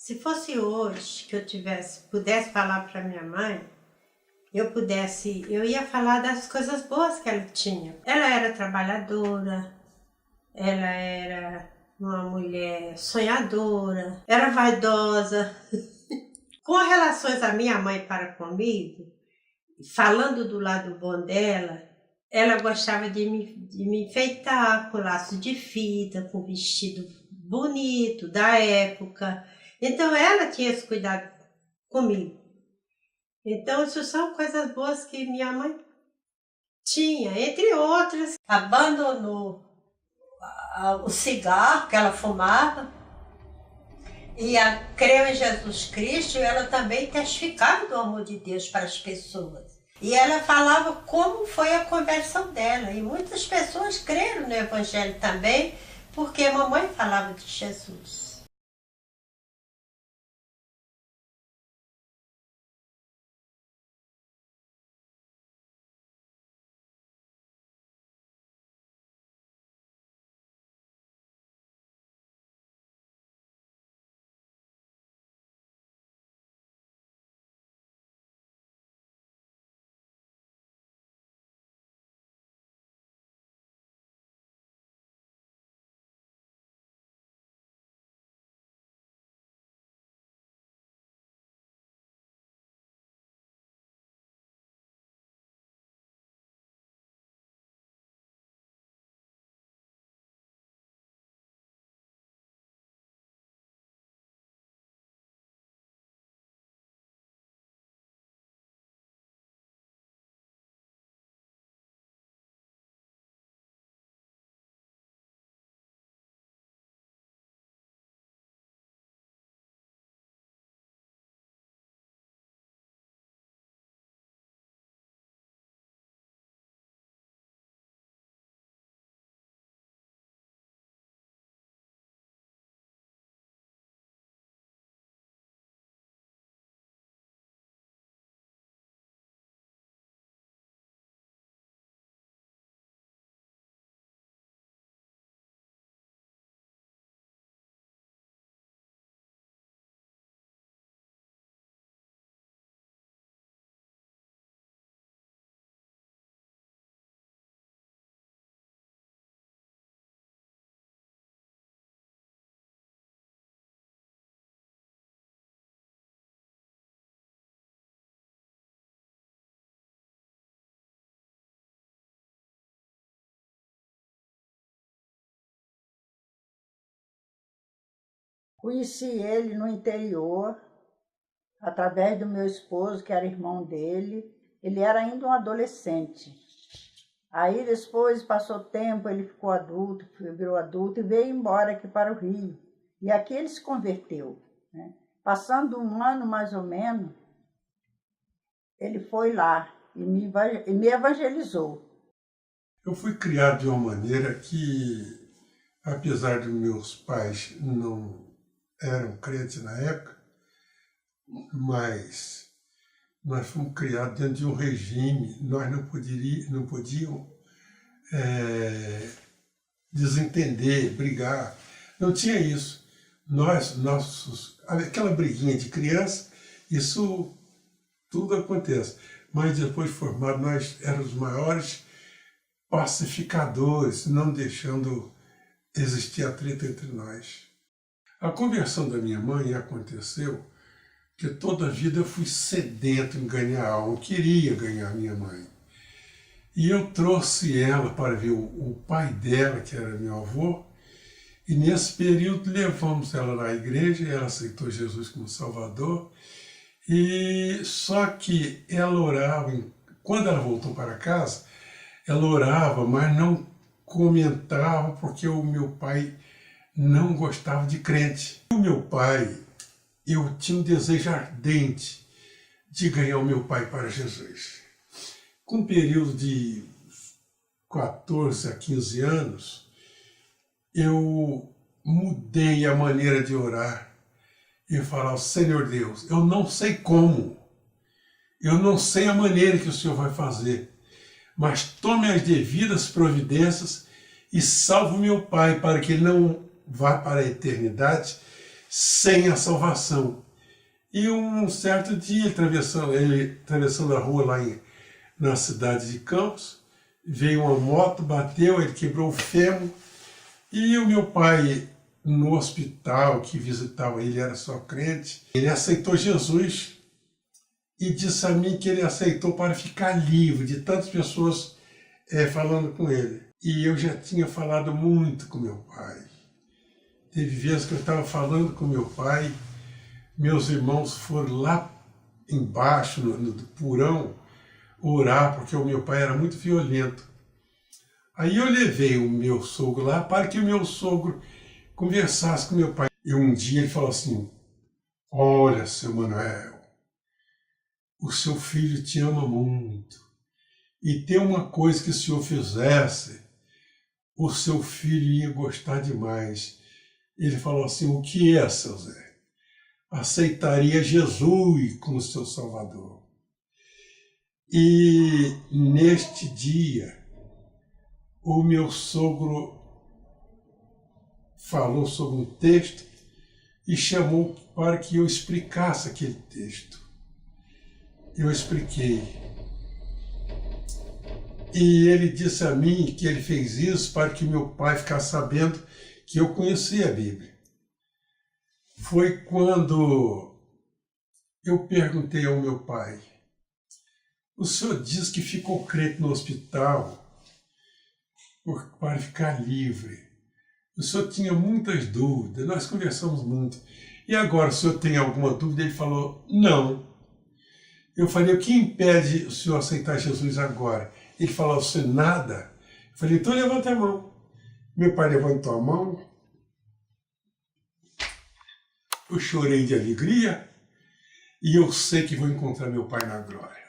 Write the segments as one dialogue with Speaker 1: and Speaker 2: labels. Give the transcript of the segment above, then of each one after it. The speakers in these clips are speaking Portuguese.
Speaker 1: Se fosse hoje que eu pudesse falar para minha mãe, eu ia falar das coisas boas que ela tinha. Ela era trabalhadora, ela era uma mulher sonhadora, era vaidosa. Com relações à minha mãe para comigo, falando do lado bom dela, ela gostava de me enfeitar com laço de fita, com vestido bonito da época. Então ela tinha esse cuidado comigo. Então isso são coisas boas que minha mãe tinha, entre outras. Abandonou o cigarro que ela fumava e creu em Jesus Cristo, e ela também testificava do amor de Deus para as pessoas. E ela falava como foi a conversão dela. E muitas pessoas creram no Evangelho também, porque a mamãe falava de Jesus.
Speaker 2: Conheci ele no interior, através do meu esposo, que era irmão dele. Ele era ainda um adolescente. Aí depois passou tempo, ele ficou adulto, virou adulto e veio embora aqui para o Rio. E aqui ele se converteu, né? Passando um ano mais ou menos, ele foi lá e me evangelizou.
Speaker 3: Eu fui criado de uma maneira que, apesar de meus pais não eram crentes na época, mas nós fomos criados dentro de um regime, nós não podíamos desentender, brigar, não tinha isso. Aquela briguinha de criança, isso tudo acontece, mas depois formado nós éramos os maiores pacificadores, não deixando existir atrito entre nós. A conversão da minha mãe aconteceu que toda a vida eu fui sedento em ganhar alma, eu queria ganhar minha mãe. E eu trouxe ela para ver o pai dela, que era meu avô, e nesse período levamos ela na igreja, ela aceitou Jesus como Salvador, e só que ela orava, quando ela voltou para casa, ela orava, mas não comentava, porque o meu pai não gostava de crente. O meu pai, eu tinha um desejo ardente de ganhar o meu pai para Jesus. Com um período de 14 a 15 anos, eu mudei a maneira de orar e falar: Senhor Deus, eu não sei como, eu não sei a maneira que o Senhor vai fazer, mas tome as devidas providências e salve meu pai para que ele não vá para a eternidade sem a salvação. E um certo dia, ele atravessando a rua lá na cidade de Campos, veio uma moto, bateu, ele quebrou o fêmur, e o meu pai, no hospital que visitava ele, era só crente, ele aceitou Jesus e disse a mim que ele aceitou para ficar livre de tantas pessoas falando com ele. E eu já tinha falado muito com meu pai. Teve vezes que eu estava falando com meu pai, meus irmãos foram lá embaixo, no porão, orar, porque o meu pai era muito violento. Aí eu levei o meu sogro lá para que o meu sogro conversasse com meu pai. E um dia ele falou assim: olha, seu Manuel, o seu filho te ama muito. E tem uma coisa que o senhor fizesse, o seu filho ia gostar demais. Ele falou assim: o que é, seu Zé? Aceitaria Jesus como seu Salvador. E neste dia, o meu sogro falou sobre um texto e chamou para que eu explicasse aquele texto. Eu expliquei. E ele disse a mim que ele fez isso para que meu pai ficasse sabendo que eu conhecia a Bíblia. Foi quando eu perguntei ao meu pai: o senhor diz que ficou crente no hospital para ficar livre. O senhor tinha muitas dúvidas, nós conversamos muito. E agora, o senhor tem alguma dúvida? Ele falou: não. Eu falei: o que impede o senhor aceitar Jesus agora? Ele falou: você nada? Eu falei: então levanta a mão. Meu pai levantou a mão. Eu chorei de alegria e eu sei que vou encontrar meu pai na glória.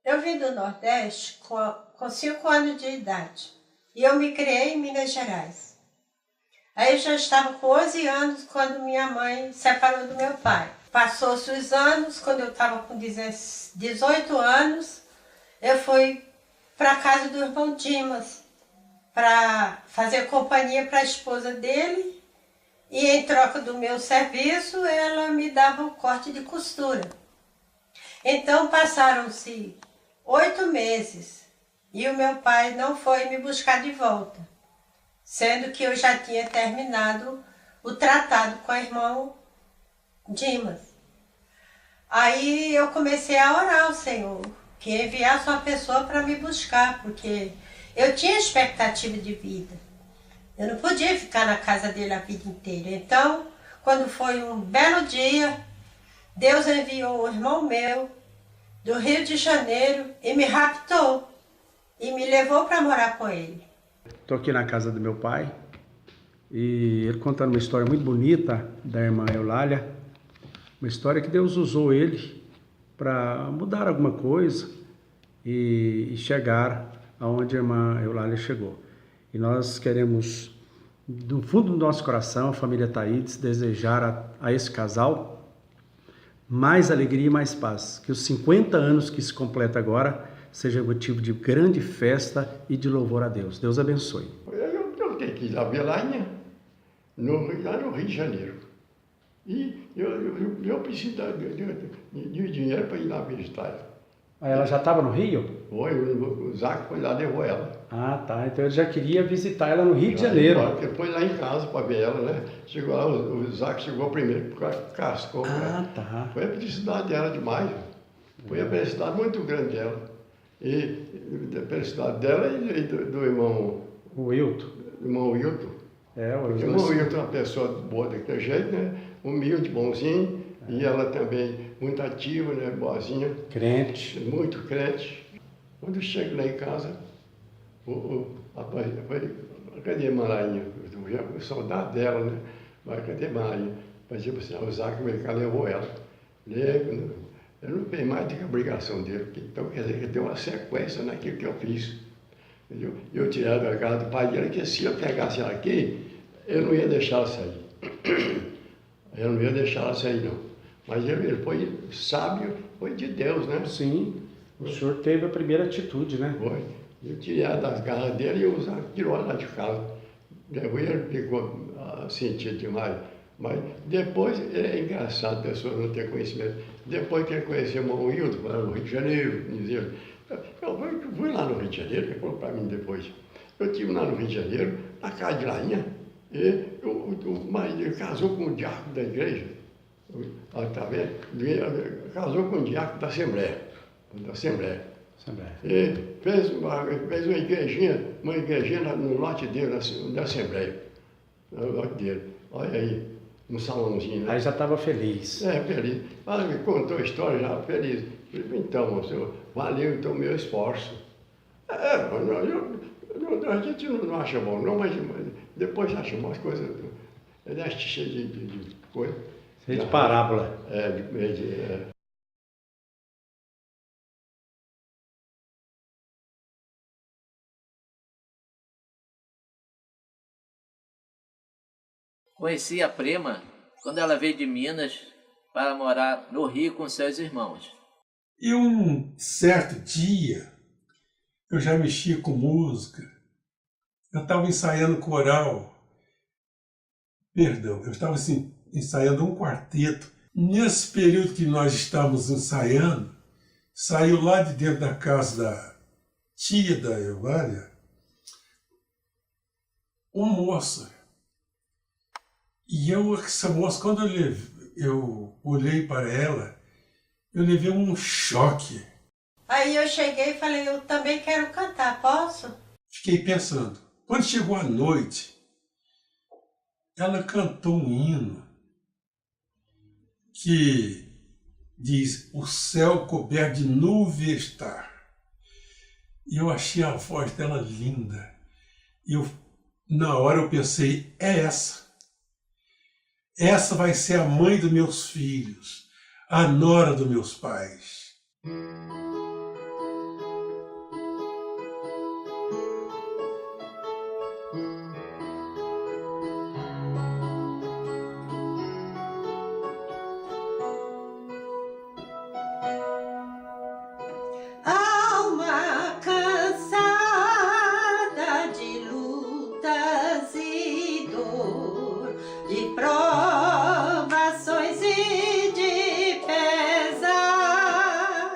Speaker 1: Eu vim do Nordeste com 5 anos de idade e eu me criei em Minas Gerais. Aí eu já estava com 11 anos quando minha mãe separou do meu pai. Passou-se os anos, quando eu estava com 18 anos, eu fui para a casa do irmão Dimas para fazer companhia para a esposa dele e em troca do meu serviço ela me dava um corte de costura. Então passaram-se 8 meses e o meu pai não foi me buscar de volta. sendo que eu já tinha terminado o tratado com o irmão Dimas. Aí eu comecei a orar ao Senhor, que enviasse uma pessoa para me buscar, porque eu tinha expectativa de vida. Eu não podia ficar na casa dele a vida inteira. Então, quando foi um belo dia, Deus enviou um irmão meu do Rio de Janeiro e me raptou e me levou para morar com ele.
Speaker 4: Estou aqui na casa do meu pai e ele contando uma história muito bonita da irmã Eulália, uma história que Deus usou ele para mudar alguma coisa e chegar aonde a irmã Eulália chegou. E nós queremos, do fundo do nosso coração, a família Taides, desejar a esse casal mais alegria e mais paz. Que os 50 anos que se completa agora seja motivo de grande festa e de louvor a Deus. Deus abençoe.
Speaker 5: Eu tenho que ir lá ver lá no Rio de Janeiro. E eu preciso de dinheiro para ir lá visitar ela.
Speaker 4: Ela já estava no Rio?
Speaker 5: Foi, o Zac foi lá, levou ela.
Speaker 4: Ah, tá. Então ele já queria visitar ela no Rio de Janeiro.
Speaker 5: Depois lá em casa para ver ela, né? Chegou lá, o Zac chegou primeiro, cascou.
Speaker 4: Ah, tá.
Speaker 5: Foi a felicidade dela demais. Foi a felicidade muito grande dela. E a felicidade dela e do irmão...
Speaker 4: O Wilton.
Speaker 5: Irmão Wilton.
Speaker 4: É, o
Speaker 5: irmão Wilton é uma pessoa boa daquele jeito, né? Humilde, bonzinho. E ela também muito ativa, né? Boazinha.
Speaker 4: Crente.
Speaker 5: Muito crente. Quando eu chego lá em casa, rapaz, cadê a Marainha? O soldado dela, né? Mas cadê a Marainha? Mas tipo assim, o Zac veio cá, levou ela. Eu não tenho mais do que a obrigação dele. Então, quer dizer, que deu uma sequência naquilo que eu fiz. Eu tirei da casa do pai dele, que se eu pegasse ela aqui, eu não ia deixar ela sair. Eu não ia deixar ela sair, não. Mas ele foi sábio, foi de Deus, né?
Speaker 4: Sim, o senhor teve a primeira atitude, né?
Speaker 5: Foi. Eu tirei ela das garras dele e o Zac tirou ela de casa. Depois ele ficou sentido demais. Mas depois, é engraçado a pessoa não ter conhecimento. Depois que ele conheceu o irmão Wilton, lá no Rio de Janeiro, dizia, eu fui lá no Rio de Janeiro, ele falou para mim depois. Eu estive lá no Rio de Janeiro, na casa de Rainha, e o marido casou com o diácono da igreja. Tá vendo? Casou com o diácono da Assembleia. E fez uma igrejinha no lote dele, da Assembleia. No lote dele. Olha aí, um salãozinho. Né?
Speaker 4: Aí já estava feliz.
Speaker 5: É, feliz. Mas me contou a história já, feliz. Então, senhor, valeu então o meu esforço. A gente não acha bom, não, mas depois acha umas coisas. Ele é cheio de coisa.
Speaker 4: Cheio de parábola.
Speaker 6: Conheci a Prema quando ela veio de Minas para morar no Rio com seus irmãos.
Speaker 3: E um certo dia, eu já mexia com música, eu estava ensaiando coral, eu estava ensaiando um quarteto. Nesse período que nós estávamos ensaiando, saiu lá de dentro da casa da tia da Eulália uma moça. E essa moça, quando eu olhei para ela, eu levei um choque.
Speaker 1: Aí eu cheguei e falei, eu também quero cantar, posso?
Speaker 3: Fiquei pensando. Quando chegou a noite, ela cantou um hino que diz, o céu coberto de nuvem está. E eu achei a voz dela linda. Na hora eu pensei, é essa. Essa vai ser a mãe dos meus filhos, a nora dos meus pais.
Speaker 1: Alma cansada de lutas e dor, de provações e de pesar,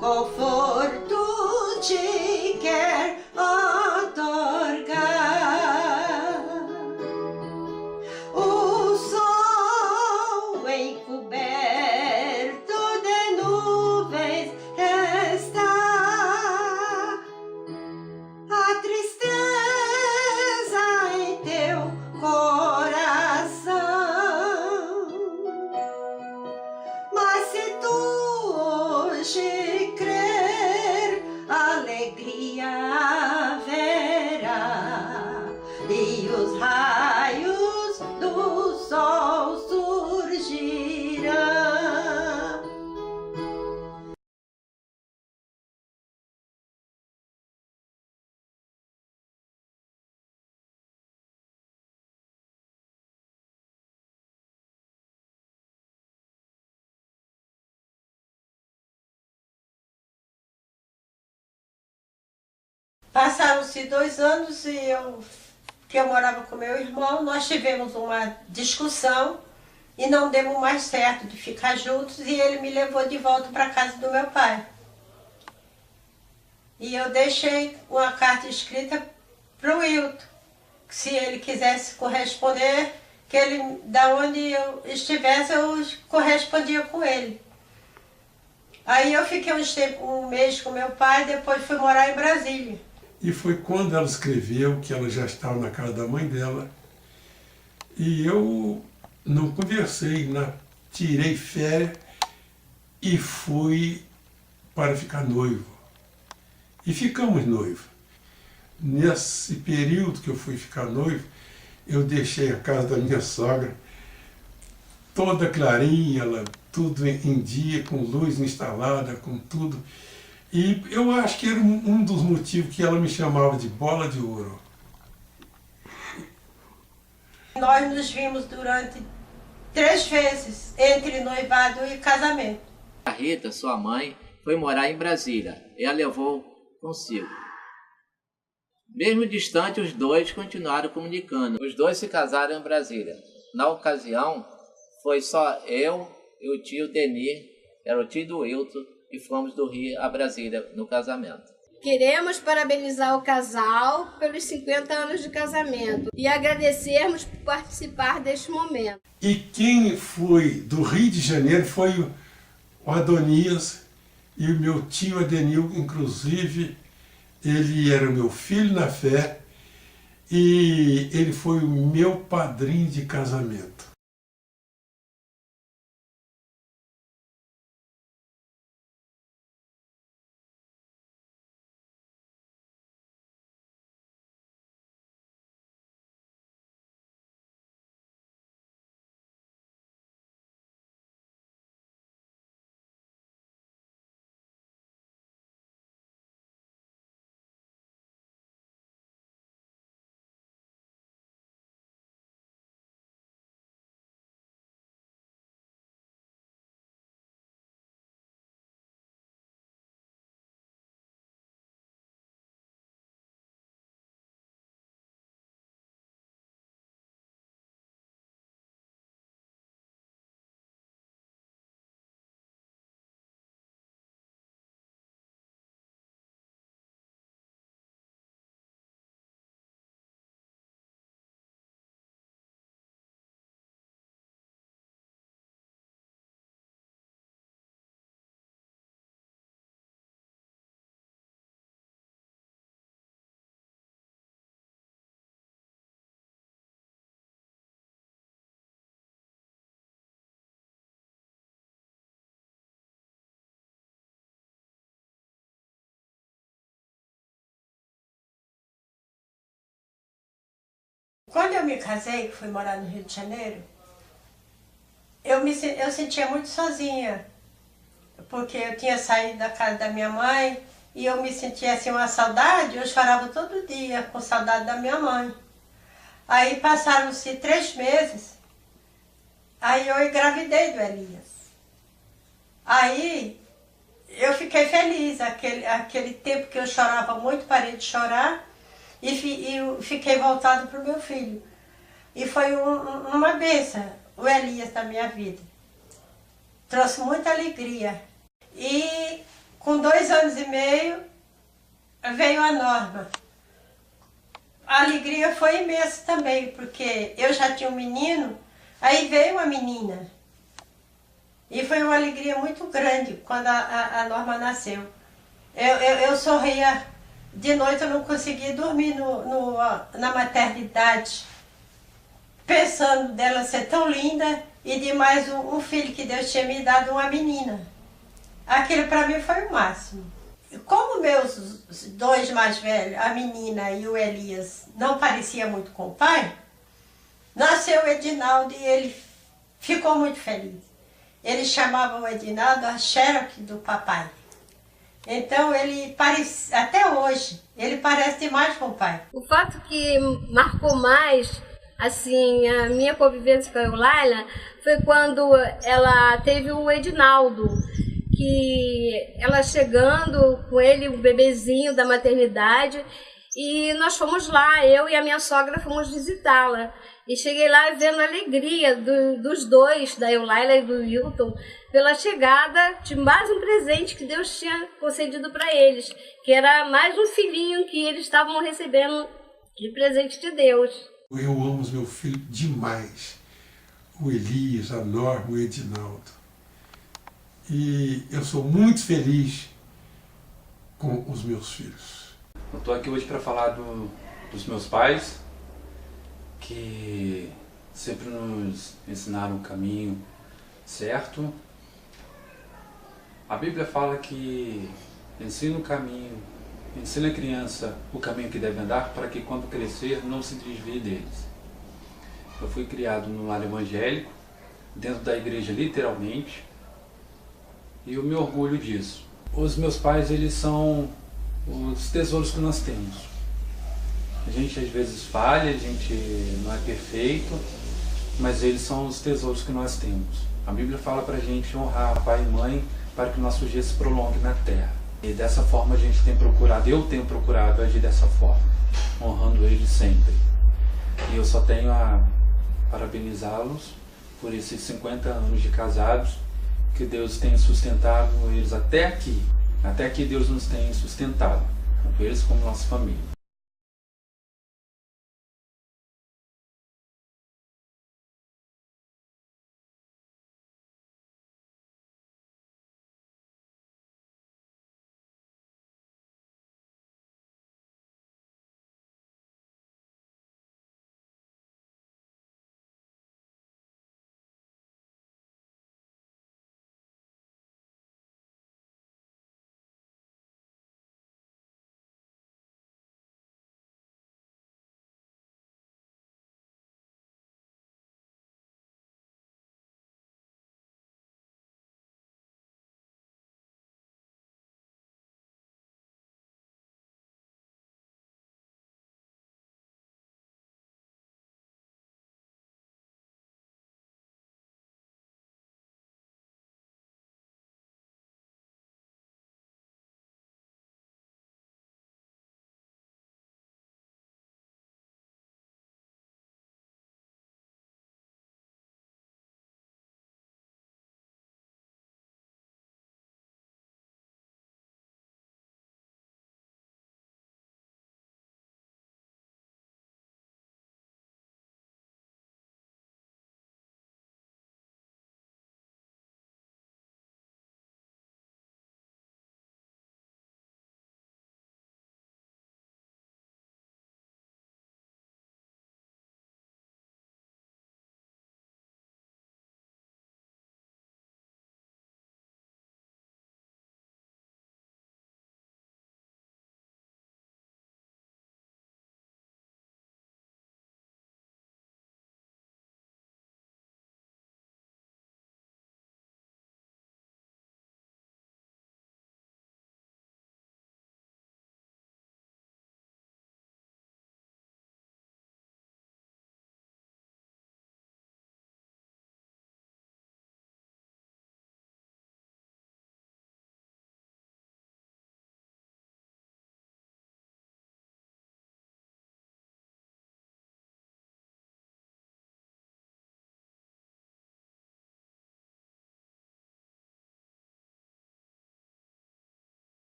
Speaker 1: conforto te quer otorgar. O sol encoberto de nuvens está, a tristeza em teu coração. Mas se tu hoje crer, alegria haverá e os raios do sol surgirão. Passaram-se 2 anos e que eu morava com meu irmão, nós tivemos uma discussão e não demos mais certo de ficar juntos e ele me levou de volta para a casa do meu pai. E eu deixei uma carta escrita para o Wilton, que se ele quisesse corresponder, que ele, da onde eu estivesse, eu correspondia com ele. Aí eu fiquei um mês com meu pai, depois fui morar em Brasília.
Speaker 3: E foi quando ela escreveu que ela já estava na casa da mãe dela. E eu não conversei, tirei férias e fui para ficar noivo. E ficamos noivos. Nesse período que eu fui ficar noivo, eu deixei a casa da minha sogra toda clarinha, tudo em dia, com luz instalada, com tudo. E eu acho que era um dos motivos que ela me chamava de bola de ouro.
Speaker 1: Nós nos vimos durante 3 vezes, entre noivado e casamento.
Speaker 6: A Rita, sua mãe, foi morar em Brasília e a levou consigo. Mesmo distante, os dois continuaram comunicando. Os dois se casaram em Brasília. Na ocasião, foi só eu e o tio Denir, era o tio do Wilton, e fomos do Rio a Brasília no casamento.
Speaker 7: Queremos parabenizar o casal pelos 50 anos de casamento e agradecermos por participar deste momento.
Speaker 3: E quem foi do Rio de Janeiro foi o Adonias e o meu tio Adenil, inclusive, ele era o meu filho na fé e ele foi o meu padrinho de casamento.
Speaker 1: Quando eu me casei, fui morar no Rio de Janeiro, eu sentia muito sozinha, porque eu tinha saído da casa da minha mãe e eu me sentia assim uma saudade, eu chorava todo dia com saudade da minha mãe. Aí passaram-se 3 meses, aí eu engravidei do Elias. Aí eu fiquei feliz, aquele tempo que eu chorava muito, parei de chorar e fiquei voltado para o meu filho. E foi uma bênção, o Elias da minha vida. Trouxe muita alegria. E Com 2 anos e meio, veio a Norma. A alegria foi imensa também, porque eu já tinha um menino, aí veio uma menina. E foi uma alegria muito grande quando a Norma nasceu. Eu sorria, de noite eu não conseguia dormir na maternidade, pensando dela ser tão linda e de mais um filho que Deus tinha me dado, uma menina. Aquilo para mim foi o máximo. Como meus 2 mais velhos, a menina e o Elias, não pareciam muito com o pai, nasceu o Edinaldo e ele ficou muito feliz. Ele chamava o Edinaldo a Xerox do papai. Então ele parece, até hoje, ele parece demais com o pai.
Speaker 7: O fato que marcou mais, assim, a minha convivência com a Eulalia foi quando ela teve o Edinaldo, que ela chegando com ele, o bebezinho da maternidade, e nós fomos lá, eu e a minha sogra fomos visitá-la. E cheguei lá vendo a alegria dos dois, da Eulalia e do Wilton, pela chegada de mais um presente que Deus tinha concedido para eles, que era mais um filhinho que eles estavam recebendo de presente de Deus.
Speaker 3: Eu amo os meus filhos demais, o Elias, a Norma, o Edinaldo. E eu sou muito feliz com os meus filhos.
Speaker 8: Eu estou aqui hoje para falar dos meus pais, que sempre nos ensinaram o caminho certo. A Bíblia fala que ensina o caminho, ensina a criança o caminho que deve andar para que quando crescer não se desvie deles. Eu fui criado num lar evangélico, dentro da igreja literalmente, e eu me orgulho disso. Os meus pais, eles são os tesouros que nós temos. A gente às vezes falha, a gente não é perfeito, mas eles são os tesouros que nós temos. A Bíblia fala para a gente honrar pai e mãe para que o nosso dia se prolongue na terra. E dessa forma a gente tem procurado, eu tenho procurado agir dessa forma, honrando eles sempre. E eu só tenho a parabenizá-los por esses 50 anos de casados, que Deus tem sustentado eles até aqui. Até aqui Deus nos tem sustentado, tanto eles como nossa família.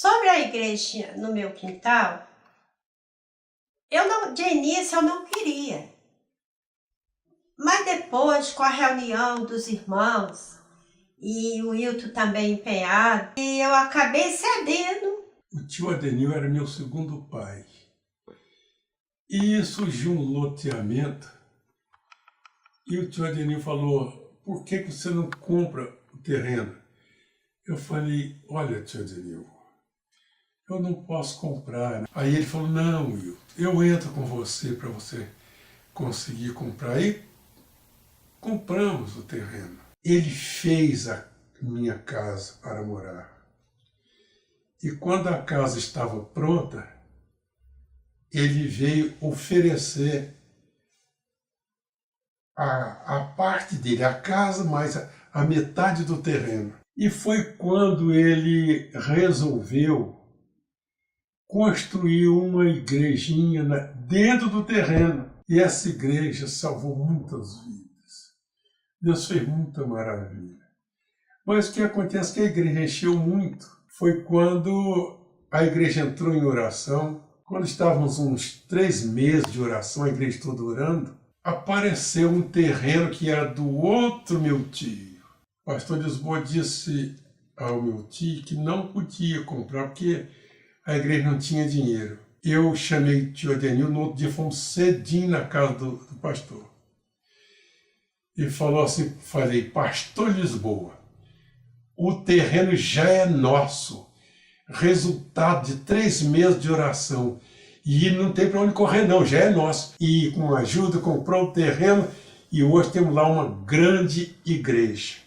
Speaker 1: Sobre a igreja no meu quintal, de início eu não queria. Mas depois, com a reunião dos irmãos, e o Hilton também empenhado, e eu acabei cedendo.
Speaker 3: O tio Adenil era meu segundo pai. E surgiu um loteamento, e o tio Adenil falou, por que você não compra o terreno? Eu falei, olha, tio Adenil, eu não posso comprar. Aí ele falou, não, Will, eu entro com você para você conseguir comprar. Aí compramos o terreno. Ele fez a minha casa para morar. E quando a casa estava pronta, ele veio oferecer a parte dele, a casa mais a metade do terreno. E foi quando ele resolveu construir uma igrejinha dentro do terreno. E essa igreja salvou muitas vidas. Deus fez muita maravilha. Mas o que acontece é que a igreja encheu muito. Foi quando a igreja entrou em oração. Quando estávamos uns 3 meses de oração, a igreja toda orando, apareceu um terreno que era do outro meu tio. O pastor Lisboa disse ao meu tio que não podia comprar, porque a igreja não tinha dinheiro. Eu chamei o tio Adenil, no outro dia fomos cedinho na casa do pastor. E falou assim, falei, pastor Lisboa, o terreno já é nosso, resultado de 3 meses de oração. E não tem para onde correr não, já é nosso. E com ajuda comprou o terreno e hoje temos lá uma grande igreja.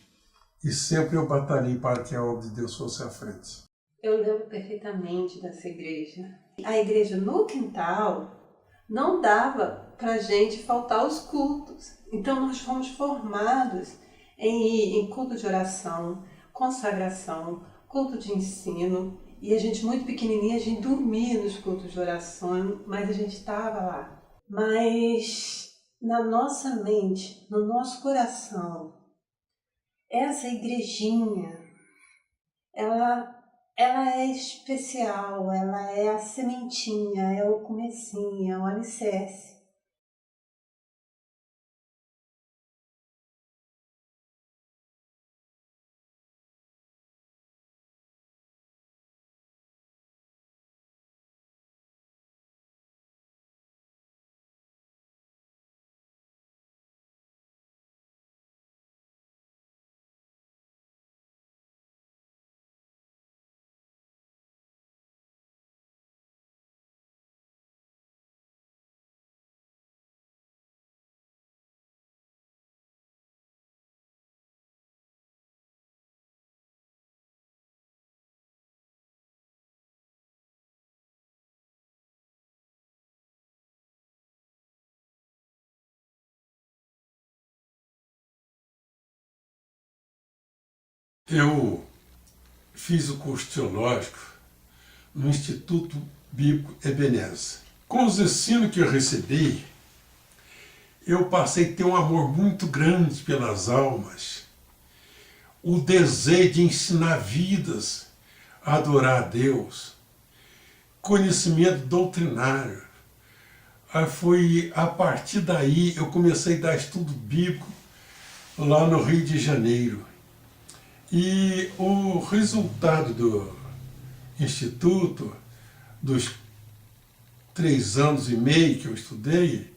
Speaker 3: E sempre eu batalhei para que a obra de Deus fosse à frente.
Speaker 9: Eu lembro perfeitamente dessa igreja. A igreja no quintal não dava para a gente faltar os cultos. Então nós fomos formados em culto de oração, consagração, culto de ensino. E a gente muito pequenininha, a gente dormia nos cultos de oração, mas a gente estava lá. Mas na nossa mente, no nosso coração, essa igrejinha, ela é especial, ela é a sementinha, é o comecinho, é o alicerce.
Speaker 3: Eu fiz o curso teológico no Instituto Bíblico Ebenezer. Com os ensinos que eu recebi, eu passei a ter um amor muito grande pelas almas, o desejo de ensinar vidas a adorar a Deus, conhecimento doutrinário. Foi a partir daí eu comecei a dar estudo bíblico lá no Rio de Janeiro. E o resultado do Instituto, dos 3 anos e meio que eu estudei,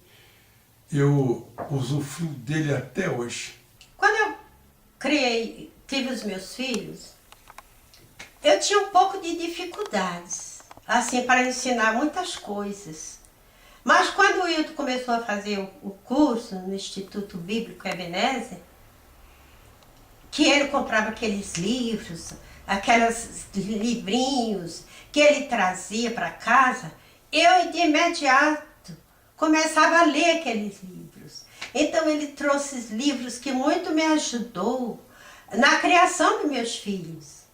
Speaker 3: eu usufruo dele até hoje.
Speaker 1: Quando eu tive os meus filhos, eu tinha um pouco de dificuldades, assim, para ensinar muitas coisas. Mas quando o Hilton começou a fazer o curso no Instituto Bíblico Ebenezer, que ele comprava aqueles livros, aqueles livrinhos que ele trazia para casa, eu de imediato começava a ler aqueles livros. Então ele trouxe livros que muito me ajudou na criação dos meus filhos.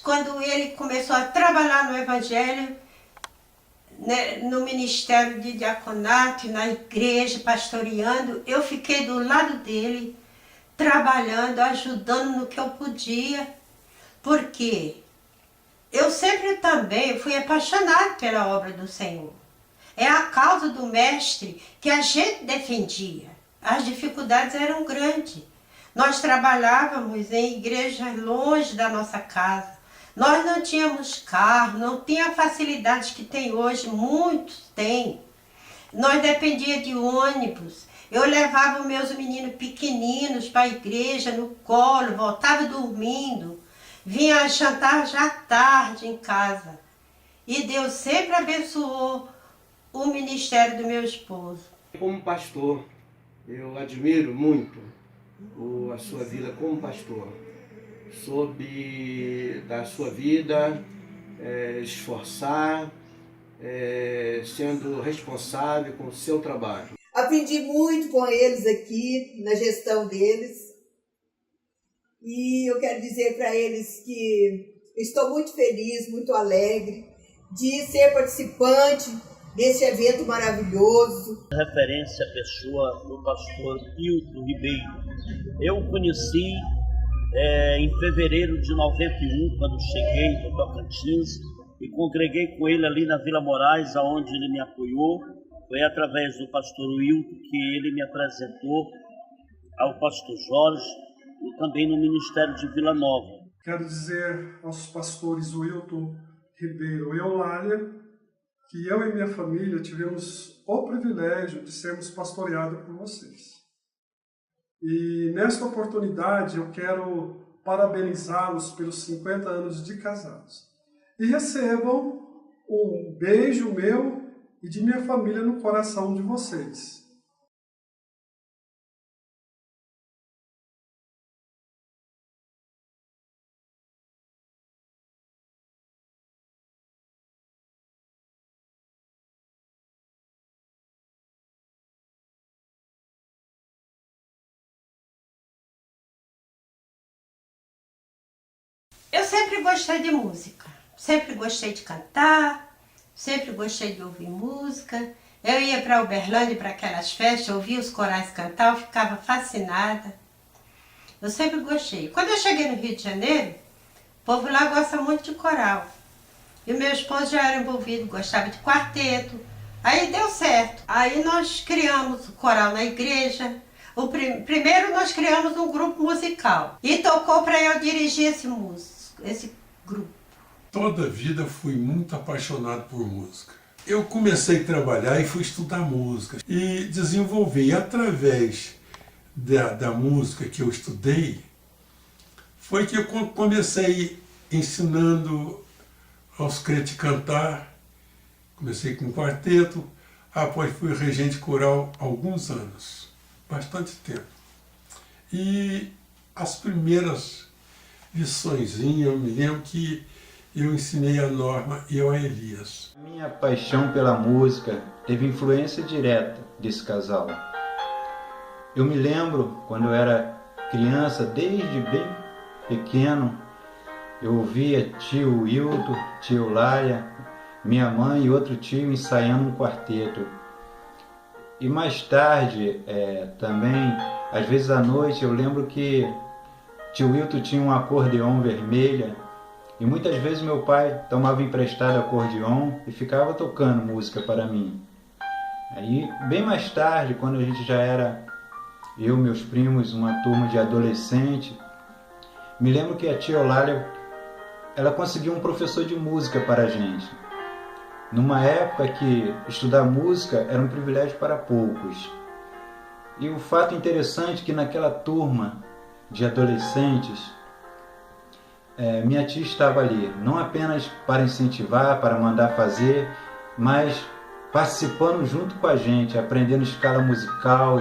Speaker 1: Quando ele começou a trabalhar no Evangelho, né, no ministério de diaconato, na igreja, pastoreando, eu fiquei do lado dele, trabalhando, ajudando no que eu podia, porque eu sempre também fui apaixonada pela obra do Senhor. É a causa do mestre que a gente defendia. As dificuldades eram grandes. Nós trabalhávamos em igrejas longe da nossa casa. Nós não tínhamos carro, não tinha a facilidade que tem hoje, muitos têm. Nós dependíamos de ônibus. Eu levava os meus meninos pequeninos para a igreja, no colo, voltava dormindo. Vinha jantar já tarde em casa. E Deus sempre abençoou o ministério do meu esposo.
Speaker 10: Como pastor, eu admiro muito a sua vida como pastor. Soube da sua vida, esforçar, sendo responsável com o seu trabalho.
Speaker 11: Aprendi muito com eles aqui, na gestão deles. E eu quero dizer para eles que estou muito feliz, muito alegre de ser participante desse evento maravilhoso.
Speaker 12: Referência à pessoa do pastor Hilton Ribeiro. Eu o conheci em fevereiro de 91, quando cheguei no Tocantins e congreguei com ele ali na Vila Moraes, onde ele me apoiou. Foi através do pastor Hilton que ele me apresentou ao pastor Jorge e também no Ministério de Vila Nova.
Speaker 13: Quero dizer aos pastores Wilton Ribeiro e Eulália que eu e minha família tivemos o privilégio de sermos pastoreados por vocês. E nesta oportunidade eu quero parabenizá-los pelos 50 anos de casados. E recebam um beijo meu e de minha família no coração de vocês.
Speaker 1: Eu sempre gostei de música, sempre gostei de cantar, sempre gostei de ouvir música. Eu ia para Uberlândia, para aquelas festas, ouvia os corais cantar, eu ficava fascinada. Eu sempre gostei. Quando eu cheguei no Rio de Janeiro, o povo lá gosta muito de coral. E o meu esposo já era envolvido, gostava de quarteto. Aí deu certo. Aí nós criamos o coral na igreja. Primeiro nós criamos um grupo musical. E tocou para eu dirigir esse grupo.
Speaker 3: Toda a vida fui muito apaixonado por música. Eu comecei a trabalhar e fui estudar música. E desenvolvi através da música que eu estudei, foi que eu comecei ensinando aos crentes a cantar. Comecei com quarteto, após fui regente coral há alguns anos, bastante tempo. E as primeiras liçõezinhas, eu me lembro que eu ensinei a Norma e a Elias.
Speaker 14: Minha paixão pela música teve influência direta desse casal. Eu me lembro, quando eu era criança, desde bem pequeno, eu ouvia tio Hilton, tio Eulália, minha mãe e outro tio ensaiando um quarteto. E mais tarde, também, às vezes à noite, eu lembro que tio Hilton tinha um acordeão vermelho e muitas vezes meu pai tomava emprestado acordeão e ficava tocando música para mim. Aí, bem mais tarde, quando a gente já era, eu e meus primos, uma turma de adolescente, me lembro que a tia Eulália, ela conseguiu um professor de música para a gente. Numa época que estudar música era um privilégio para poucos. E o fato interessante é que naquela turma de adolescentes, minha tia estava ali, não apenas para incentivar, para mandar fazer, mas participando junto com a gente, aprendendo escala musical,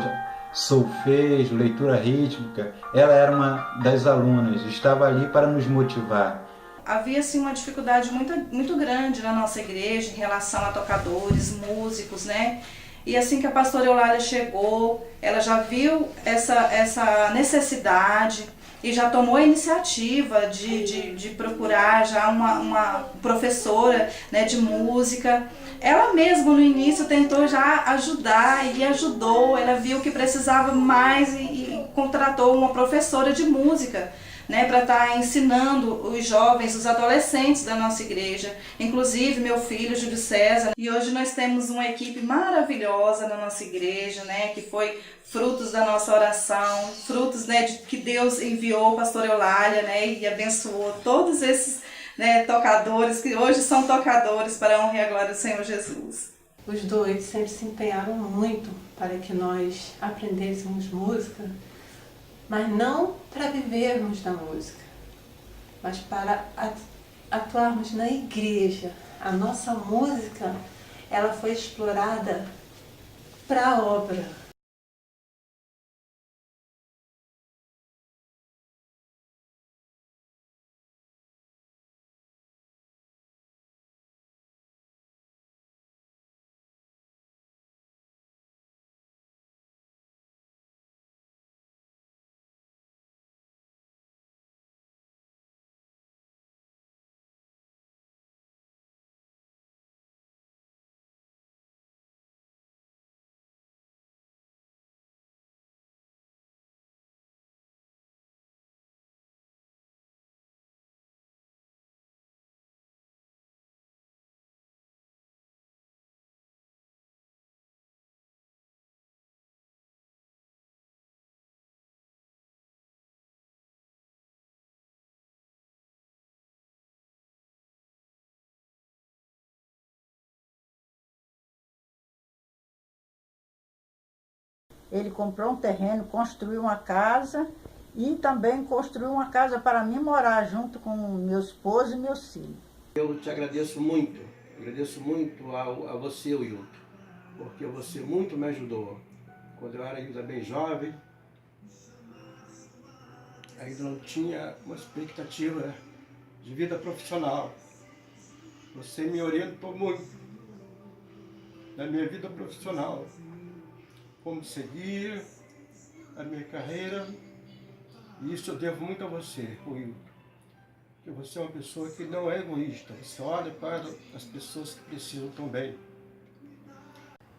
Speaker 14: solfejo, leitura rítmica. Ela era uma das alunas, estava ali para nos motivar.
Speaker 15: Havia assim, uma dificuldade muito grande na nossa igreja em relação a tocadores, músicos, né? E assim que a pastora Eulália chegou, ela já viu essa necessidade e já tomou a iniciativa de procurar já uma professora, né, de música. Ela mesma no início tentou já ajudar e ajudou, ela viu que precisava mais e contratou uma professora de música, né, para estar ensinando os jovens, os adolescentes da nossa igreja, inclusive meu filho, Júlio César. E hoje nós temos uma equipe maravilhosa na nossa igreja, né, que foi frutos da nossa oração, frutos, né, de que Deus enviou o pastor Eulália, né, e abençoou todos esses, né, tocadores, que hoje são tocadores para a honra e a glória do Senhor Jesus.
Speaker 9: Os dois sempre se empenharam muito para que nós aprendêssemos música, mas não para vivermos da música, mas para atuarmos na igreja. A nossa música, ela foi explorada para a obra.
Speaker 2: Ele comprou um terreno, construiu uma casa e também construiu uma casa para mim morar junto com meu esposo e meus filhos.
Speaker 10: Eu te agradeço muito a você, Wilton, porque você muito me ajudou. Quando eu era ainda bem jovem, ainda não tinha uma expectativa de vida profissional. Você me orientou muito na minha vida profissional, como seguir a minha carreira, e isso eu devo muito a você, Wilton. Porque você é uma pessoa que não é egoísta, você olha para as pessoas que precisam também.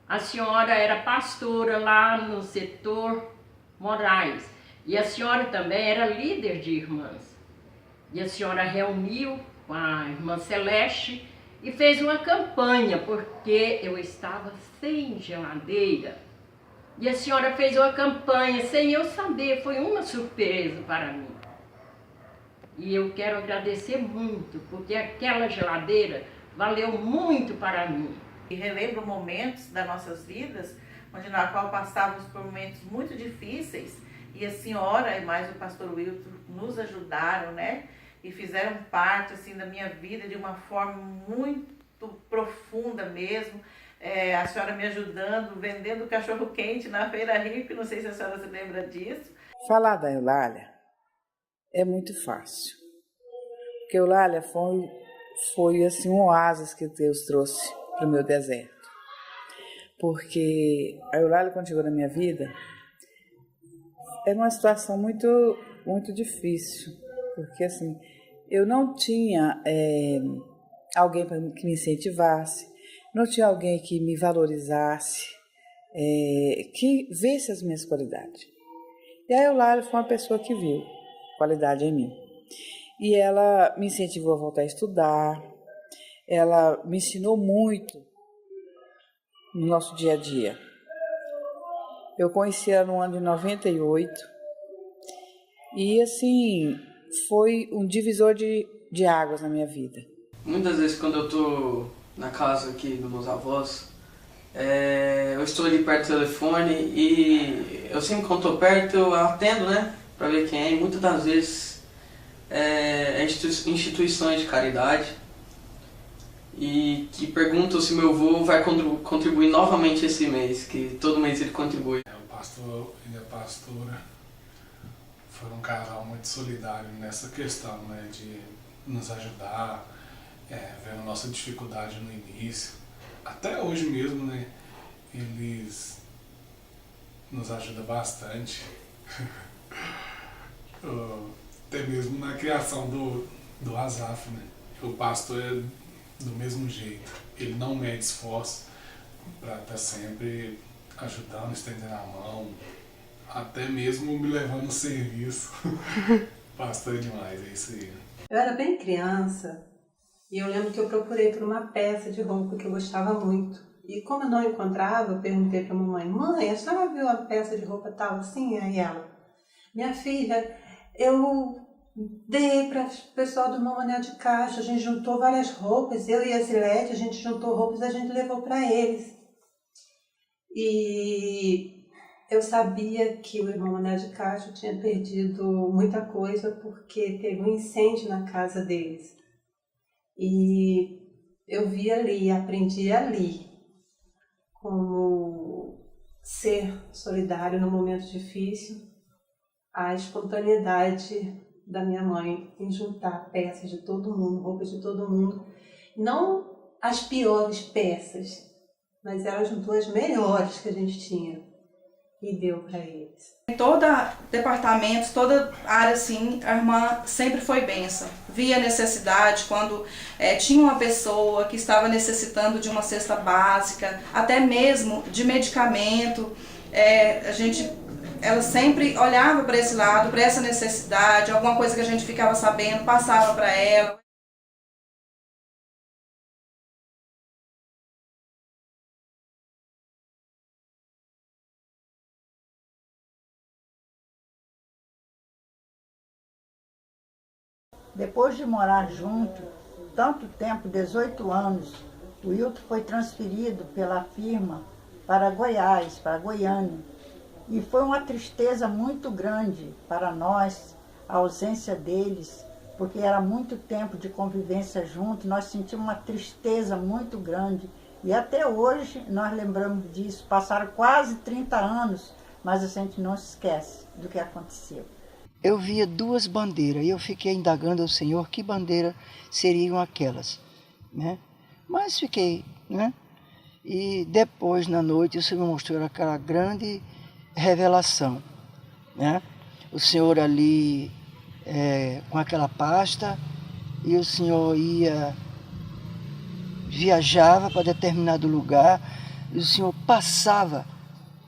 Speaker 16: A senhora era pastora lá no setor Moraes, e a senhora também era líder de irmãs. E a senhora reuniu com a irmã Celeste e fez uma campanha, porque eu estava sem geladeira. E a senhora fez uma campanha sem eu saber, foi uma surpresa para mim. E eu quero agradecer muito, porque aquela geladeira valeu muito para mim.
Speaker 17: E relembro momentos das nossas vidas, onde na qual passávamos por momentos muito difíceis, e a senhora e mais o pastor Wilton nos ajudaram, né? E fizeram parte, assim, da minha vida de uma forma muito profunda mesmo. A senhora me ajudando, vendendo cachorro-quente na Feira Hippie, não sei se a senhora se lembra disso.
Speaker 18: Falar da Eulália é muito fácil, porque Eulália foi assim, um oásis que Deus trouxe para o meu deserto. Porque a Eulália, quando chegou na minha vida, era uma situação muito, muito difícil, porque assim, eu não tinha alguém que me incentivasse, não tinha alguém que me valorizasse, que visse as minhas qualidades. E a Eulália foi uma pessoa que viu qualidade em mim. E ela me incentivou a voltar a estudar, ela me ensinou muito no nosso dia a dia. Eu conheci ela no ano de 98 e, assim, foi um divisor de águas na minha vida.
Speaker 19: Muitas vezes, quando eu estou na casa aqui dos meus avós, eu estou ali perto do telefone e eu sempre, quando estou perto, eu atendo, né, para ver quem é. E muitas das vezes instituições de caridade e que perguntam se meu avô vai contribuir novamente esse mês, que todo mês ele contribui.
Speaker 20: O pastor e a pastora foram um casal muito solidário nessa questão, né, de nos ajudar, vendo nossa dificuldade no início. Até hoje mesmo, né, eles nos ajudam bastante. Até mesmo na criação do Asaf, né? O pastor é do mesmo jeito. Ele não mede esforço para estar sempre ajudando, estendendo a mão, até mesmo me levando no serviço. Pastor é demais, é isso aí.
Speaker 9: Eu era bem criança e eu lembro que eu procurei por uma peça de roupa que eu gostava muito. E como eu não encontrava, eu perguntei para a mamãe: mãe, a senhora viu a peça de roupa tal assim? Aí ela: minha filha, eu dei para o pessoal do Irmão Manel de Castro, a gente juntou várias roupas, eu e a Zilete, a gente juntou roupas e a gente levou para eles. E eu sabia que o Irmão Manel de Castro tinha perdido muita coisa porque teve um incêndio na casa deles. E eu vi ali, aprendi ali como ser solidário no momento difícil, a espontaneidade da minha mãe em juntar peças de todo mundo, roupas de todo mundo, não as piores peças, mas ela juntou as melhores que a gente tinha e deu para eles.
Speaker 15: Em todo departamento, toda área assim, a irmã sempre foi bênção. Via necessidade quando tinha uma pessoa que estava necessitando de uma cesta básica, até mesmo de medicamento. Ela sempre olhava para esse lado, para essa necessidade, alguma coisa que a gente ficava sabendo, passava para ela.
Speaker 2: Depois de morar junto, tanto tempo, 18 anos, o Wilton foi transferido pela firma para Goiás, para Goiânia. E foi uma tristeza muito grande para nós, a ausência deles, porque era muito tempo de convivência junto, nós sentimos uma tristeza muito grande. E até hoje nós lembramos disso, passaram quase 30 anos, mas a gente não se esquece do que aconteceu.
Speaker 21: Eu via duas bandeiras e eu fiquei indagando ao Senhor que bandeira seriam aquelas, né? Mas fiquei, né? E depois, na noite, o Senhor mostrou aquela grande revelação, né? O Senhor ali com aquela pasta e o Senhor viajava para determinado lugar e o Senhor passava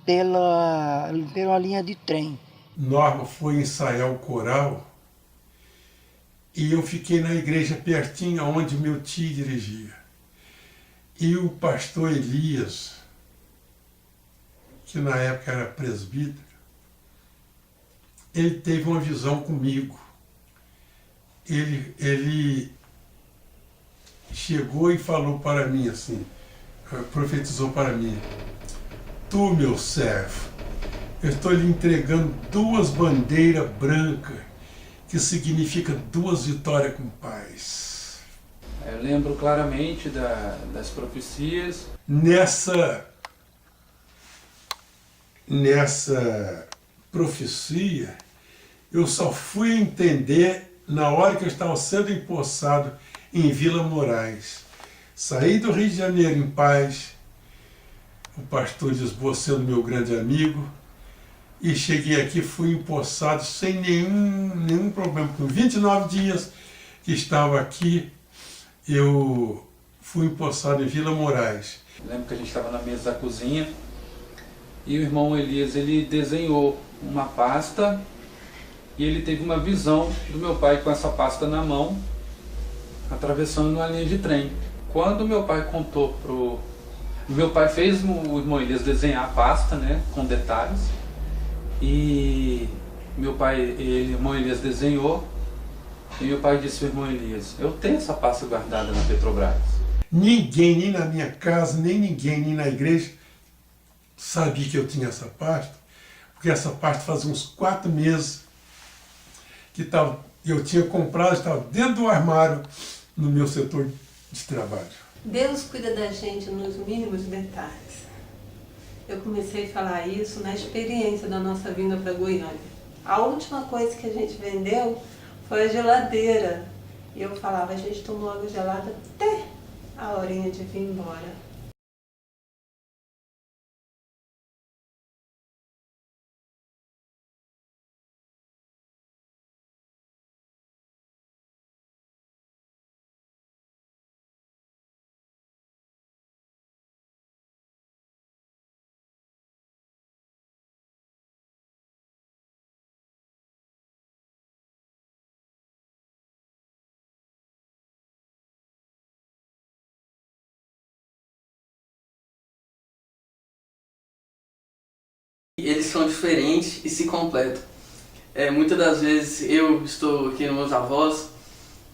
Speaker 21: pela linha de trem.
Speaker 3: Norma foi ensaiar o coral e eu fiquei na igreja pertinho onde meu tio dirigia. E o pastor Elias, que na época era presbítero, ele teve uma visão comigo. Ele chegou e falou para mim assim, profetizou para mim: tu, meu servo, eu estou lhe entregando duas bandeiras brancas, que significa duas vitórias com paz.
Speaker 8: Eu lembro claramente das profecias.
Speaker 3: Nessa profecia, eu só fui entender na hora que eu estava sendo empossado em Vila Moraes. Saí do Rio de Janeiro em paz, o pastor de Lisboa sendo meu grande amigo, e cheguei aqui, fui empossado sem nenhum problema. Com 29 dias que estava aqui, eu fui empossado em Vila Moraes.
Speaker 8: Eu lembro que a gente estava na mesa da cozinha e o irmão Elias, ele desenhou uma pasta e ele teve uma visão do meu pai com essa pasta na mão, atravessando uma linha de trem. Quando meu pai contou pro... Meu pai fez o irmão Elias desenhar a pasta, né, com detalhes. E meu pai, o irmão Elias desenhou, e meu pai disse ao irmão Elias: eu tenho essa pasta guardada na Petrobras.
Speaker 3: Ninguém, nem na minha casa, nem ninguém, nem na igreja, sabia que eu tinha essa pasta, porque essa pasta fazia uns 4 meses que eu tinha comprado, estava dentro do armário no meu setor de trabalho.
Speaker 9: Deus cuida da gente nos mínimos detalhes. Eu comecei a falar isso na experiência da nossa vinda para Goiânia. A última coisa que a gente vendeu foi a geladeira. E eu falava: a gente tomou água gelada até a horinha de vir embora.
Speaker 19: eles são diferentes e se completam. Muitas das vezes eu estou aqui nos meus avós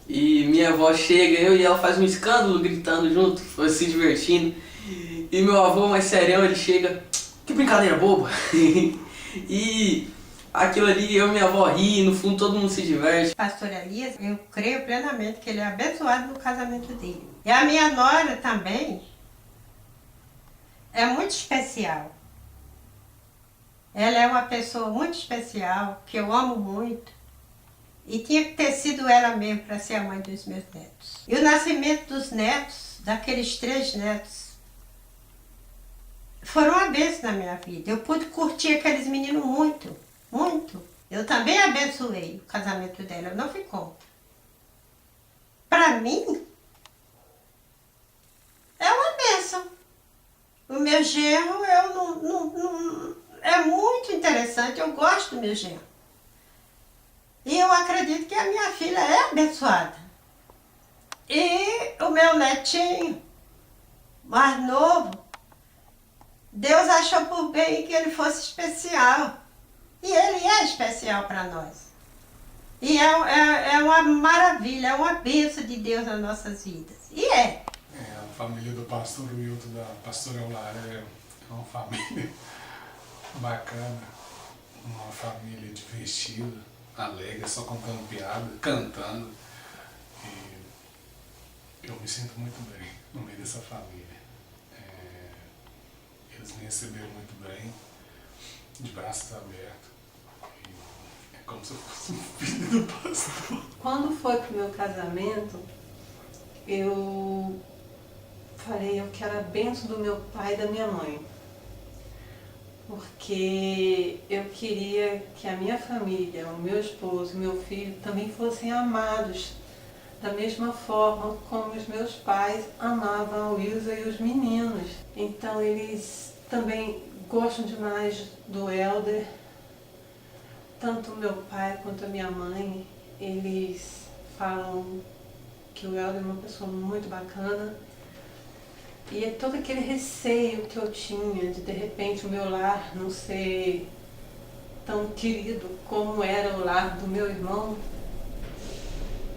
Speaker 19: e minha avó chega, eu e ela faz um escândalo gritando junto, se divertindo. E meu avô mais serião, ele chega, que brincadeira boba. E aquilo ali, eu e minha avó ri, no fundo todo mundo se diverte.
Speaker 1: Pastor Elias, eu creio plenamente que ele é abençoado no casamento dele. E a minha nora também é muito especial. Ela é uma pessoa muito especial, que eu amo muito. E tinha que ter sido ela mesmo para ser a mãe dos meus netos. E o nascimento dos netos, daqueles 3 netos, foram uma bênção na minha vida. Eu pude curtir aqueles meninos muito, muito. Eu também abençoei o casamento dela, eu não fui contra. Para mim, é uma bênção. O meu genro, é muito interessante, eu gosto do meu genro. E eu acredito que a minha filha é abençoada. E o meu netinho, mais novo, Deus achou por bem que ele fosse especial. E ele é especial para nós. E é uma maravilha, é uma bênção de Deus nas nossas vidas. E é.
Speaker 20: A família do pastor Wilton, da pastora Eulália, é uma família bacana, uma família divertida, alegre, só contando piada, cantando. E eu me sinto muito bem no meio dessa família. Eles me receberam muito bem, de braços abertos. E é como se eu fosse um filho do pastor.
Speaker 9: Quando foi pro meu casamento, eu falei, eu quero a bênção do meu pai e da minha mãe. Porque eu queria que a minha família, o meu esposo e o meu filho também fossem amados da mesma forma como os meus pais amavam a Wilza e os meninos. Então eles também gostam demais do Helder. Tanto o meu pai quanto a minha mãe, eles falam que o Helder é uma pessoa muito bacana. E é todo aquele receio que eu tinha de repente o meu lar não ser tão querido como era o lar do meu irmão.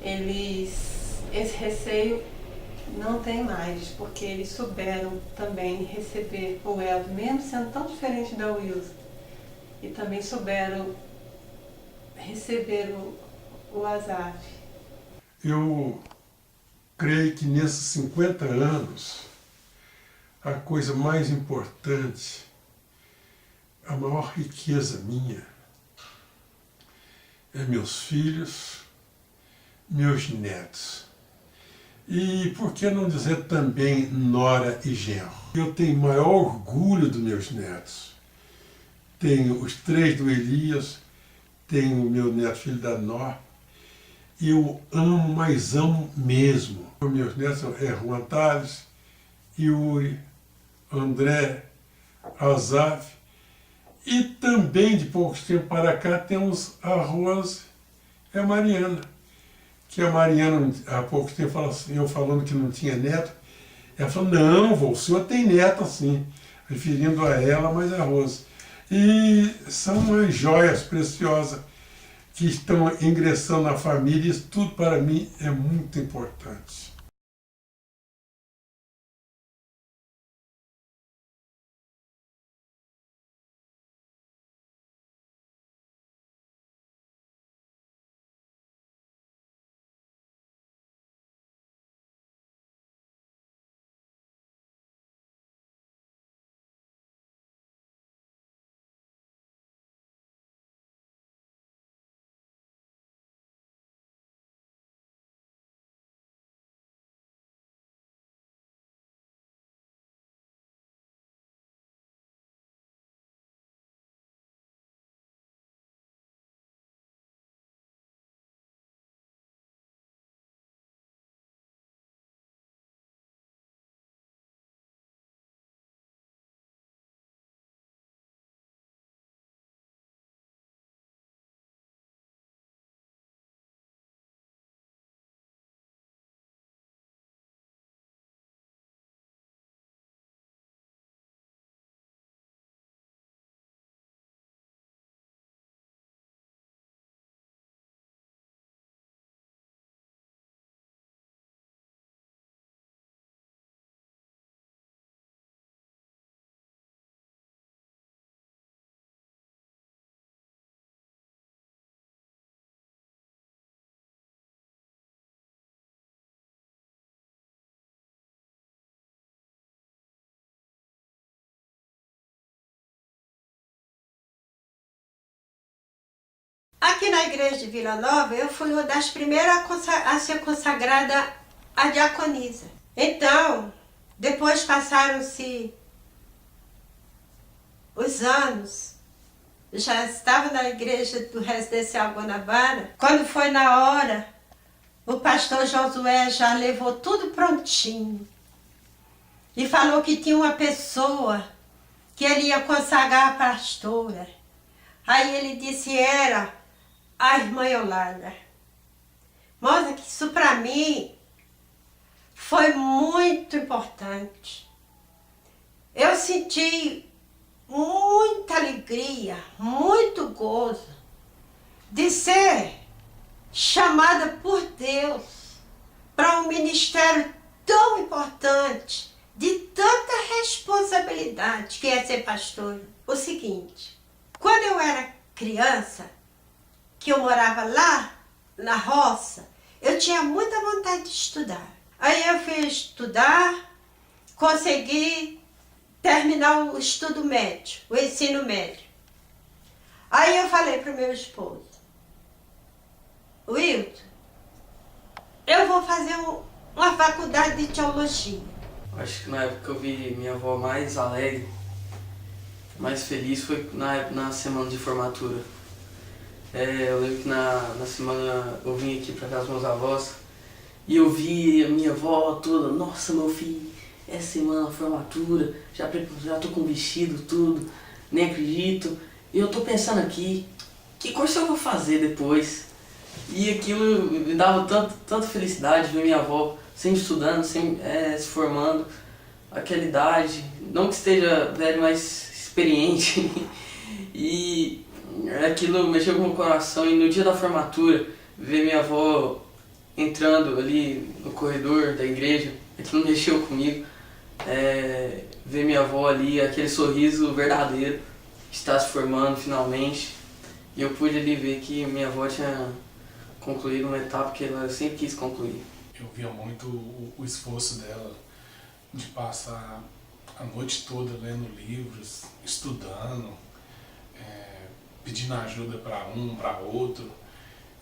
Speaker 9: Esse receio não tem mais, porque eles souberam também receber o Helder, mesmo sendo tão diferente da Wilza. E também souberam receber o Azaf.
Speaker 3: Eu creio que nesses 50 anos, a coisa mais importante, a maior riqueza minha, é meus filhos, meus netos. E por que não dizer também nora e genro? Eu tenho maior orgulho dos meus netos. Tenho os 3 do Elias, tenho o meu neto filho da Nor. Eu amo, mas amo mesmo. Os meus netos são Juan Tales, Yuri, André, Azaf. E também, de poucos tempos para cá, temos a Rose e a Mariana. Que a Mariana, há pouco tempo, eu falando que não tinha neto, ela falou, não, vô, o senhor tem neto sim, referindo a ela, mas a Rose. E são umas joias preciosas que estão ingressando na família, isso tudo para mim é muito importante.
Speaker 1: Aqui na igreja de Vila Nova, eu fui uma das primeiras a ser consagrada a diaconisa. Então, depois passaram-se os anos, já estava na igreja do Residencial Guanabara. Quando foi na hora, o pastor Josué já levou tudo prontinho e falou que tinha uma pessoa que ele ia consagrar a pastora. Aí ele disse, era a irmã Eulália. Moça, que isso para mim foi muito importante. Eu senti muita alegria, muito gozo de ser chamada por Deus para um ministério tão importante, de tanta responsabilidade que é ser pastor. O seguinte, quando eu era criança, que eu morava lá na roça, eu tinha muita vontade de estudar. Aí eu fui estudar, consegui terminar o estudo médio, o ensino médio. Aí eu falei para o meu esposo, Wilton, eu vou fazer uma faculdade de teologia.
Speaker 19: Acho que na época que eu vi minha avó mais alegre, mais feliz, foi na semana de formatura. Eu lembro que na semana eu vim aqui para casa dos meus avós e eu vi a minha avó toda, nossa, meu filho, essa semana formatura, já tô com vestido, tudo, nem acredito. E eu tô pensando aqui, que curso eu vou fazer depois? E aquilo me dava tanta felicidade ver minha avó sempre estudando, sempre se formando, aquela idade, não que esteja velho, mas experiente. E aquilo mexeu com o meu coração. E no dia da formatura, ver minha avó entrando ali no corredor da igreja, aquilo mexeu comigo. Ver minha avó ali, aquele sorriso verdadeiro, está se formando finalmente. E eu pude ali ver que minha avó tinha concluído uma etapa que ela sempre quis concluir.
Speaker 20: Eu via muito o esforço dela de passar a noite toda lendo livros, estudando, pedindo ajuda para um, para outro.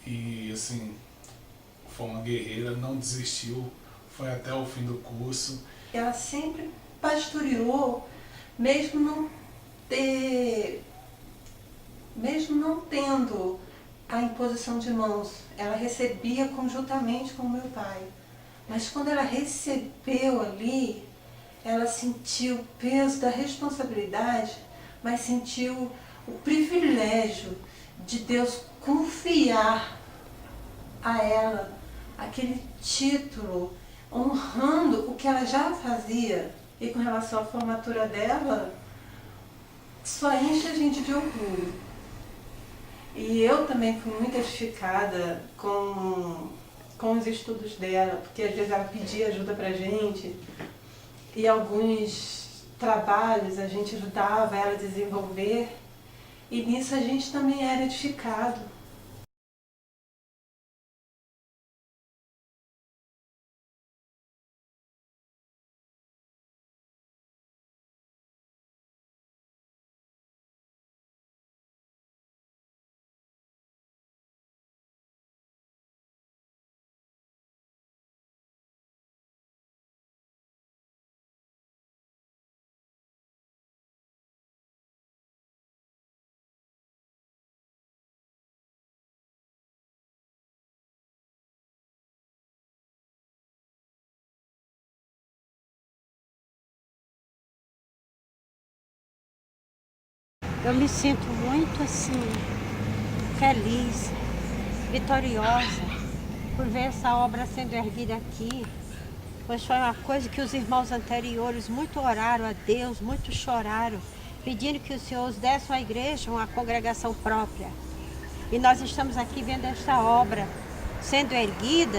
Speaker 20: E assim, foi uma guerreira, não desistiu, foi até o fim do curso.
Speaker 9: Ela sempre pastoreou, mesmo não tendo a imposição de mãos. Ela recebia conjuntamente com meu pai. Mas quando ela recebeu ali, ela sentiu o peso da responsabilidade, mas sentiu o privilégio de Deus confiar a ela aquele título, honrando o que ela já fazia. E com relação à formatura dela, só enche a gente de orgulho. E eu também fui muito edificada com os estudos dela, porque às vezes ela pedia ajuda pra gente e alguns trabalhos a gente ajudava ela a desenvolver, e nisso a gente também era edificado.
Speaker 1: Eu me sinto muito assim, feliz, vitoriosa, por ver essa obra sendo erguida aqui, pois foi uma coisa que os irmãos anteriores muito oraram a Deus, muito choraram, pedindo que o Senhor os desse à igreja uma congregação própria. E nós estamos aqui vendo esta obra sendo erguida,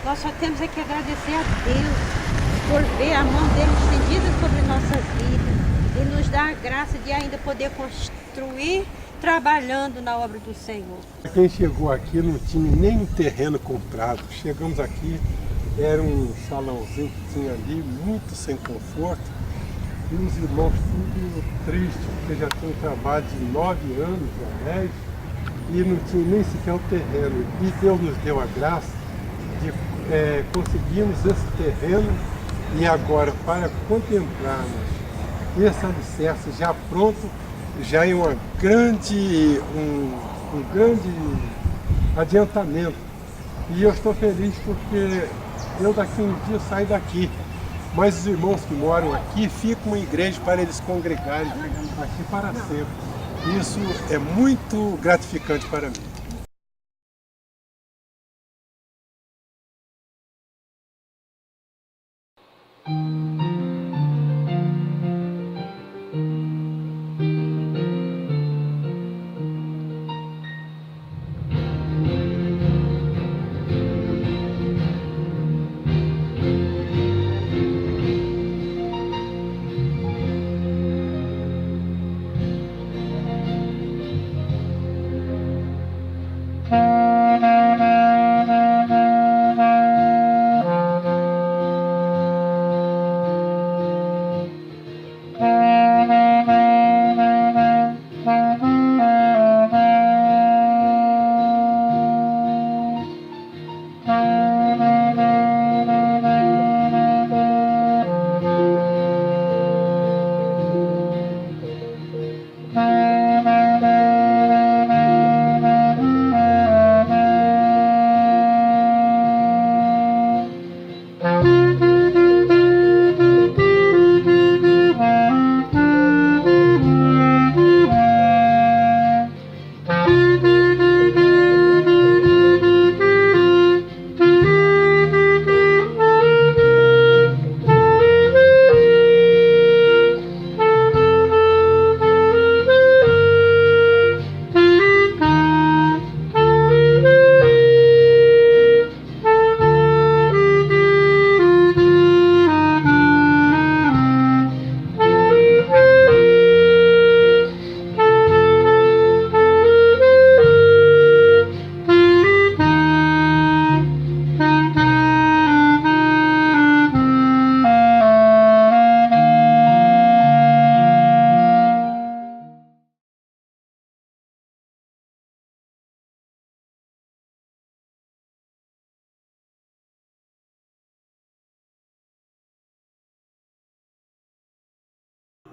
Speaker 1: nós só temos que agradecer a Deus por ver a mão dele estendida sobre nossas vidas e nos dar a graça de ainda poder construir trabalhando na obra do Senhor.
Speaker 3: Quem chegou aqui não tinha nem um terreno comprado. Chegamos aqui, era um salãozinho que tinha ali, muito sem conforto. E os irmãos tudo tristes, porque já tem um trabalho de 9 anos, já 10. e não tinha nem sequer o terreno. E Deus nos deu a graça de conseguirmos esse terreno e agora, para contemplarmos esse alicerce já pronto, já é um grande adiantamento. E eu estou feliz porque eu daqui um dia saio daqui. Mas os irmãos que moram aqui ficam uma igreja para eles congregarem aqui para sempre. Isso é muito gratificante para mim.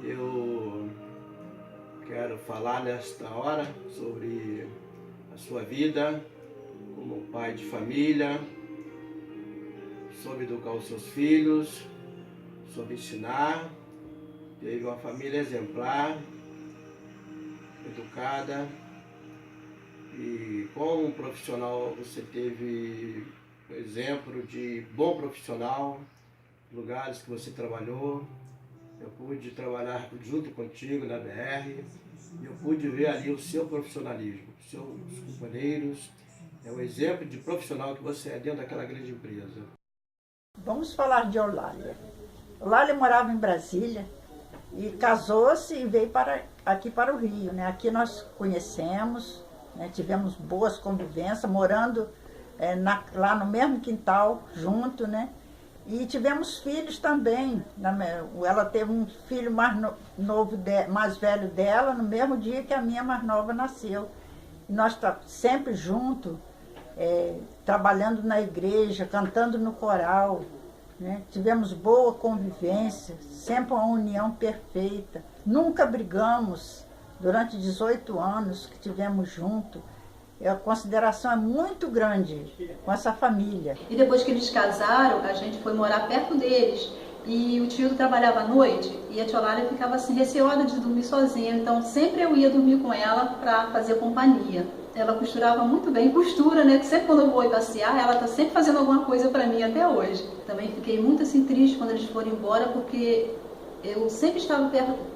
Speaker 10: Eu quero falar nesta hora sobre a sua vida como pai de família, sobre educar os seus filhos, sobre ensinar. Teve uma família exemplar, educada, e como profissional você teve exemplo de bom profissional, lugares que você trabalhou. Eu pude trabalhar junto contigo na BR e eu pude ver ali o seu profissionalismo, seus companheiros. É um exemplo de profissional que você é dentro daquela grande empresa.
Speaker 2: Vamos falar de Eulália. Eulália morava em Brasília e casou-se e veio aqui para o Rio, né? Aqui nós conhecemos, né? Tivemos boas convivências, morando lá no mesmo quintal, junto, né? E tivemos filhos também. Ela teve um filho mais velho dela no mesmo dia que a minha mais nova nasceu. E nós sempre juntos, trabalhando na igreja, cantando no coral, né? Tivemos boa convivência, sempre uma união perfeita. Nunca brigamos durante 18 anos que tivemos juntos. A consideração é muito grande com essa família.
Speaker 5: E depois que eles casaram, a gente foi morar perto deles. E o tio trabalhava à noite e a tia Eulália ficava assim, receosa de dormir sozinha. Então sempre eu ia dormir com ela para fazer companhia. Ela costurava muito bem, costura, né? Que sempre quando eu vou passear, ela tá sempre fazendo alguma coisa para mim até hoje. Também fiquei muito assim triste quando eles foram embora, porque eu sempre estava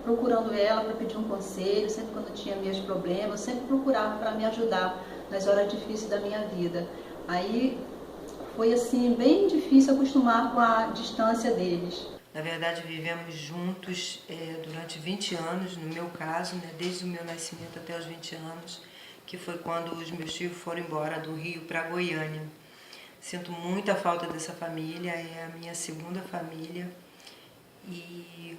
Speaker 5: procurando ela para pedir um conselho, sempre quando tinha meus problemas, sempre procurava para me ajudar nas horas difíceis da minha vida. Aí foi assim bem difícil acostumar com a distância deles.
Speaker 22: Na verdade, vivemos juntos durante 20 anos, no meu caso, né, desde o meu nascimento até os 20 anos, que foi quando os meus tios foram embora do Rio para Goiânia. Sinto muita falta dessa família, é a minha segunda família. E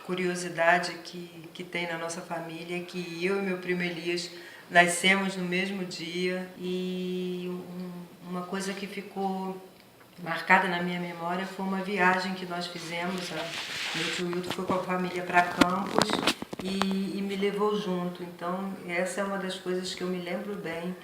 Speaker 22: curiosidade que tem na nossa família é que eu e meu primo Elias nascemos no mesmo dia, e uma coisa que ficou marcada na minha memória foi uma viagem que nós fizemos. Meu tio Wilton foi com a família para Campos e me levou junto. Então essa é uma das coisas que eu me lembro bem,